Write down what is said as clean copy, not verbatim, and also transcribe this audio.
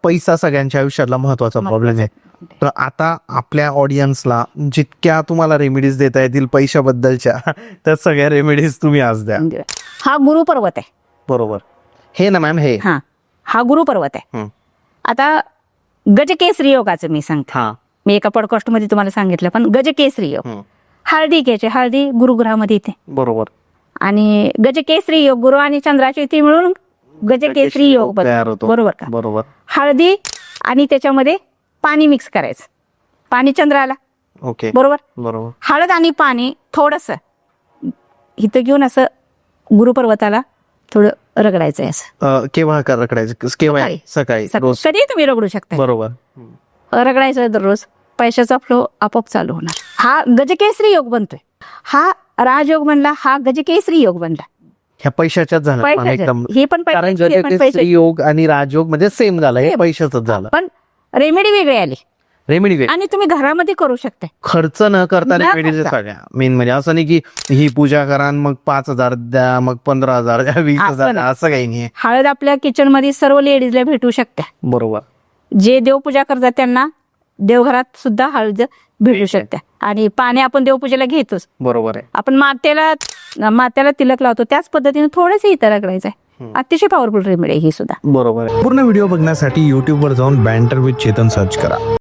पैसा सगळ्यांच्या आयुष्यातला महत्वाचा प्रॉब्लेम आहे. तर आता आपल्या ऑडियन्सला जितक्या तुम्हाला रेमेडीज देता येतील पैशाबद्दलच्या त्या सगळ्या रेमेडीज तुम्ही आज द्या. हा गुरुपर्वत आहे. बरोबर. हे ना मॅम, हे हा गुरुपर्वत आहे. आता गजकेसरी योगाचं मी सांगते. मी एका पॉडकास्ट मध्ये तुम्हाला सांगितलं, पण गजकेसरी योग हळदी घ्यायची. हळदी गुरुग्रहामध्ये येते. बरोबर. आणि गजकेसरी योग गुरु आणि चंद्राची युती मिळून गजकेसरी योग तयार होतो. बरोबर का? बरोबर. हळदी आणि त्याच्यामध्ये पाणी मिक्स करायचं. पाणी चंद्राला. ओके. बरोबर. बरोबर. हळद आणि पाणी थोडस इथं घेऊन असं गुरुपर्वताला थोडं रगडायचं आहे असं. केव्हा रगडायचं? केव्हा? सकाळी. रोज. कधी तुम्ही रगडू शकता. बरोबर. रगडायचं दररोज. पैशाचा फ्लो आपोआप चालू होणार. हा गजकेसरी योग बनतोय. हा राजयोग बनला, हा गजकेसरी योग बनला. ह्या पैशाच्याच झालं एकदम. हे पण कारण गजकेसरी योग आणि राजयोग म्हणजे सेम झालं, हे पैशाच झालं. पण रेमेडी वेगळी आली. रेमेडी आणि तुम्ही घरामध्ये करू शकता. खर्च न करता रेमेडीज सगळ्या मेन म्हणजे असं नाही की ही पूजा करा मग 5,000 द्या, मग 15,000 द्या, 20,000 द्या, असं काही नाही. हळद आपल्या किचन मध्ये सर्व लेडीजला भेटू शकते. बरोबर. जे देवपूजा करतात त्यांना देवघरात सुद्धा हळद भेटू शकते. आणि पाणी आपण देवपूजेला घेतोच. बरोबर आहे. आपण मात्याला तिलक लावतो, त्याच पद्धतीने थोडंस इतर रगडायचं आहे. अतिशय पॉवरफुल रेमेडी ही सुद्धा. बरोबर आहे. पूर्ण व्हिडिओ बघण्यासाठी YouTube वर जाऊन बँटर विथ चेतन सर्च करा.